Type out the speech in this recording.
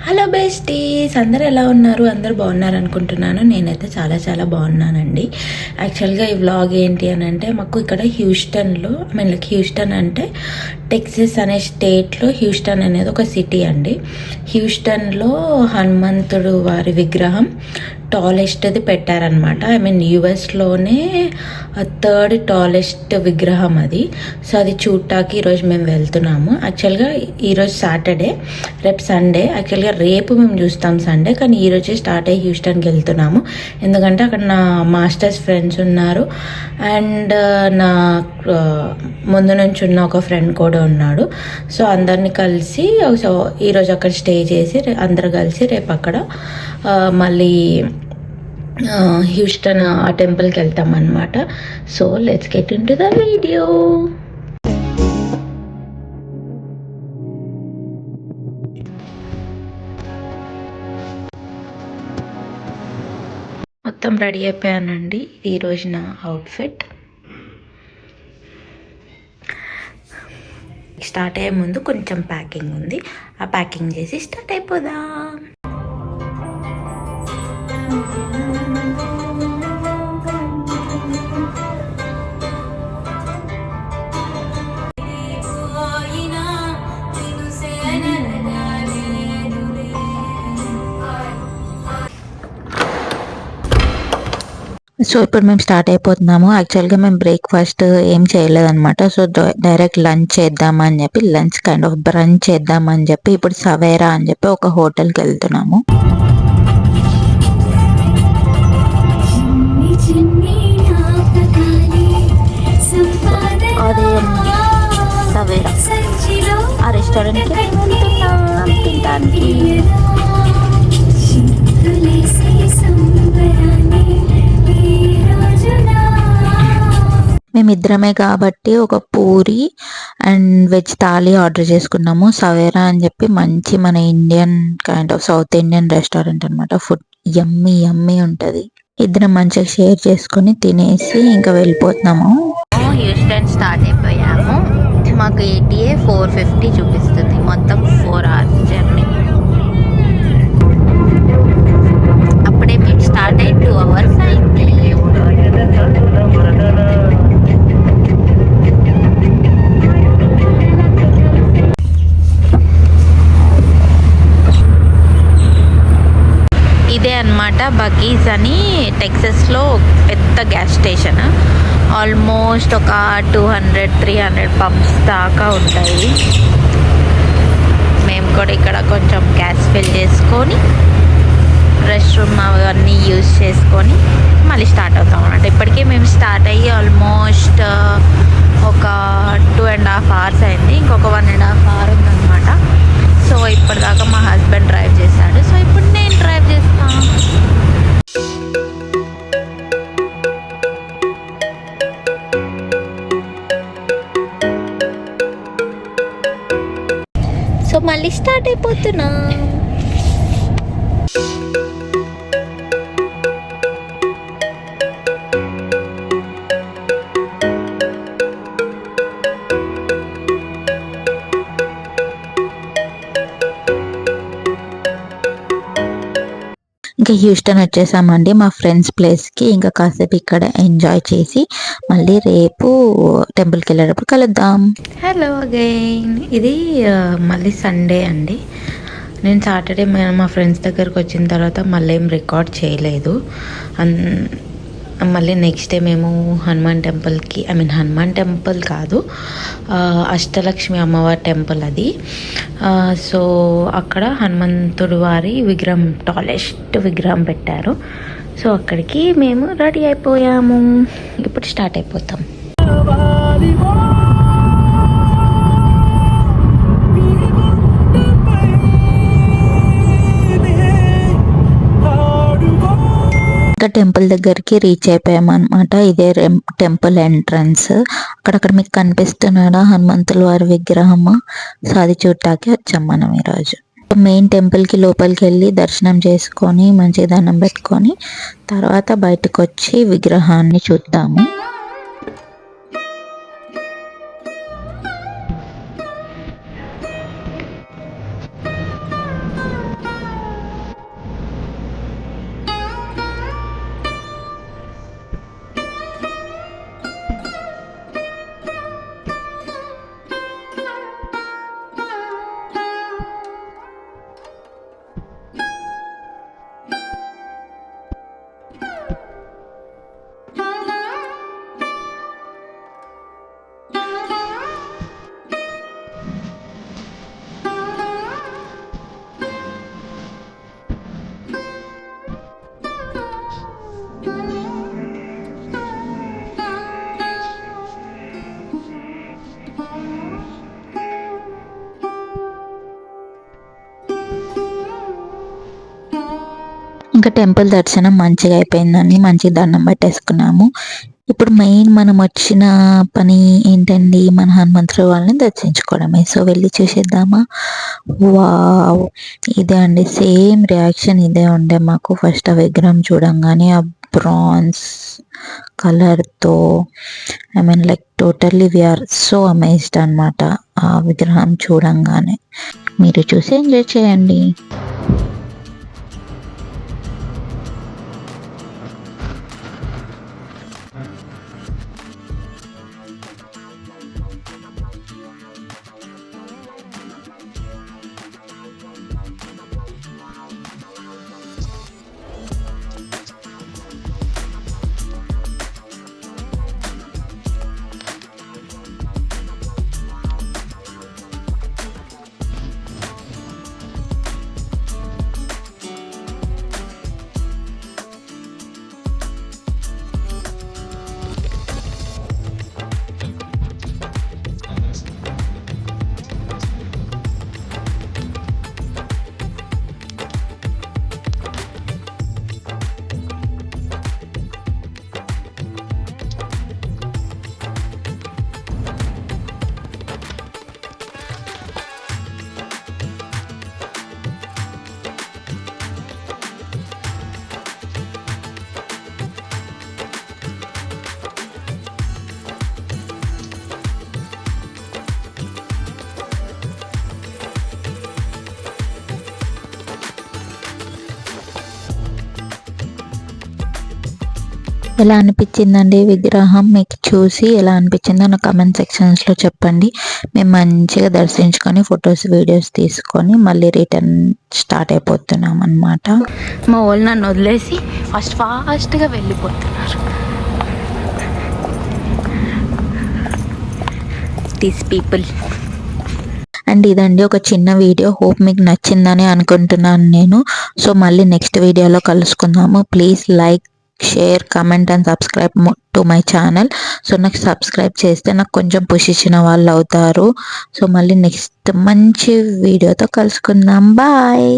Hello besties, అందరు ఎలా ఉన్నారు? అందరు బాగున్నారు అనుకుంటున్నాను. నేనైతే చాలా చాలా బాగున్నానండి. యాక్చువల్గా ఈ వ్లాగ్ ఏంటి అని అంటే, మాకు ఇక్కడ హ్యూస్టన్లో హ్యూస్టన్ అంటే టెక్సస్ అనే స్టేట్లో హ్యూస్టన్ అనేది ఒక సిటీ అండి. హ్యూస్టన్లో హనుమంతుడు వారి విగ్రహం టాలెస్ట్ది పెట్టారనమాట. యూఎస్లోనే థర్డ్ టాలెస్ట్ విగ్రహం అది. సో అది చూడటానికి ఈరోజు మేము వెళ్తున్నాము. యాక్చువల్గా ఈరోజు సాటర్డే, రేపు సండే. యాక్చువల్గా రేపు మేము చూస్తాం సండే, కానీ ఈరోజే స్టార్ట్ అయ్యి హ్యూస్టన్కి వెళ్తున్నాము. ఎందుకంటే అక్కడ నా మాస్టర్స్ ఫ్రెండ్స్ ఉన్నారు అండ్ నా ముందు నుంచి ఉన్న ఒక ఫ్రెండ్ కూడా ఉన్నాడు. సో అందరినీ కలిసి ఈరోజు అక్కడ స్టే చేసి అందరు కలిసి రేపు అక్కడ మళ్ళీ హ్యూస్టన్ ఆ టెంపుల్కి వెళ్తాం అనమాట. So let's get in to the video. మొత్తం రెడీ అయిపోయానండి. ఈరోజు నా అవుట్ఫిట్. స్టార్ట్ అయ్యే ముందు కొంచెం ప్యాకింగ్ ఉంది, ఆ ప్యాకింగ్ చేసి స్టార్ట్ అయిపోదాం. సో ఇప్పుడు మేము స్టార్ట్ అయిపోతున్నాము. యాక్చువల్గా మేము బ్రేక్ఫాస్ట్ ఏం చేయలేదన్నమాట. సో డైరెక్ట్ లంచ్ చేద్దామని చెప్పి, లంచ్ కైండ్ ఆఫ్ బ్రంచ్ చేద్దామని చెప్పి ఇప్పుడు సవేరా అని చెప్పి ఒక హోటల్కి వెళ్తున్నాము. అదే సవేరా ఆ రెస్టారెంట్కి వెళ్తున్నాం తినడానికి. మేమిద్దరమే కాబట్టి ఒక puri and veg thali order చేసుకున్నాము. సవేరా అని చెప్పి మంచి మన Indian kind of south Indian restaurant అనమాట. ఫుడ్ యమ్మీ యమ్మీ ఉంటుంది. ఇద్దరం మంచిగా షేర్ చేసుకుని తినేసి ఇంకా వెళ్ళిపోతున్నాము. హ్యూస్టన్ స్టార్ట్ అయిపోయాము. మాకు ETA 4:50 చూపిస్తుంది. మొత్తం 4 hours జర్నీ. అప్పుడే మేము స్టార్ట్ అయ్యి 2 hours అయింది. ఇదే అనమాట బకీస్ అని టెక్సస్లో పెద్ద గ్యాస్ స్టేషన్. ఆల్మోస్ట్ ఒక 200-300 పంప్స్ దాకా ఉంటాయి. మేము కూడా ఇక్కడ కొంచెం గ్యాస్ ఫిల్ చేసుకొని రెస్ట్ రూమ్ అవన్నీ యూజ్ చేసుకొని మళ్ళీ స్టార్ట్ అవుతాం అన్నమాట. ఇప్పటికే మేము స్టార్ట్ అయ్యి ఆల్మోస్ట్ ఒక 2.5 hours అయింది. ఇంకొక 1.5 hour ఉందన్నమాట. సో ఇప్పటిదాకా మా హస్బెండ్ డ్రైవ్ చేశాడు. సో ఇప్పుడు నేను డ్రైవ్ చేస్తాను. సో మళ్ళీ స్టార్ట్ అయిపోతున్నా. ఇంకా హ్యూస్టన్ వచ్చేసామండి మా ఫ్రెండ్స్ ప్లేస్కి. ఇంకా కాసేపు ఇక్కడ ఎంజాయ్ చేసి మళ్ళీ రేపు టెంపుల్కి వెళ్ళేటప్పుడు కలుద్దాం. Hello again. ఇది మళ్ళీ సండే అండి. నేను సాటర్డే మా ఫ్రెండ్స్ దగ్గరకు వచ్చిన తర్వాత మళ్ళీ ఏం రికార్డ్ చేయలేదు. మళ్ళీ నెక్స్ట్ డే మేము హనుమాన్ టెంపుల్కి, హనుమాన్ టెంపుల్ కాదు, అష్టలక్ష్మి అమ్మవారి టెంపుల్ అది. సో అక్కడ హనుమంతుడు వారి విగ్రహం, టాలెస్ట్ విగ్రహం పెట్టారు. సో అక్కడికి మేము రెడీ అయిపోయాము. ఇప్పుడు స్టార్ట్ అయిపోతాం. టెంపుల్ దగ్గరికి రీచ్ అయిపోయాం అనమాట. ఇదే టెంపుల్ ఎంట్రన్స్. అక్కడక్కడ మీకు కనిపిస్తున్నాడా హనుమంతుల వారి విగ్రహము. సో అది చూడటానికి వచ్చాం మనం ఈరోజు. మెయిన్ టెంపుల్కి లోపలికి వెళ్ళి దర్శనం చేసుకొని మంచిగా దండం పెట్టుకొని తర్వాత బయటకు వచ్చి విగ్రహాన్ని చూద్దాము. ఇంకా టెంపుల్ దర్శనం మంచిగా అయిపోయిందండి, మంచిగా దండం పెట్టేసుకున్నాము. ఇప్పుడు మెయిన్ మనం వచ్చిన పని ఏంటండి, మన హనుమంతుడు వాళ్ళని దర్శించుకోవడమే. సో వెళ్ళి చూసేద్దామా. వావ్, ఇదే అండి, సేమ్ రియాక్షన్ ఇదే ఉండే మాకు ఫస్ట్ ఆ విగ్రహం చూడంగానే. ఆ బ్రాన్స్ కలర్తో like totally we're so amazed అనమాట ఆ విగ్రహం చూడంగానే. మీరు చూసి ఎంజాయ్ చేయండి. ఎలా అనిపించిందండి విగ్రహం? మీకు చూసి ఎలా అనిపించిందో నా కమెంట్ సెక్షన్స్లో చెప్పండి. మేము మంచిగా దర్శించుకొని ఫొటోస్ వీడియోస్ తీసుకొని మళ్ళీ రిటర్న్ స్టార్ట్ అయిపోతున్నాం అనమాట. మా వాళ్ళు నన్ను వదిలేసి ఫాస్ట్గా వెళ్ళిపోతున్నారు. These people. అండ్ ఇదండి ఒక చిన్న వీడియో. హోప్ మీకు నచ్చిందని అనుకుంటున్నాను నేను. సో మళ్ళీ నెక్స్ట్ వీడియోలో కలుసుకుందాము. Please like, share, comment and subscribe to my channel. So నాకు సబ్స్క్రైబ్ చేస్తే నాకు కొంచెం పుష్ ఇచ్చిన వాళ్ళు అవుతారు. సో మళ్ళీ నెక్స్ట్ మంచి వీడియోతో కలుసుకుందాం. బాయ్.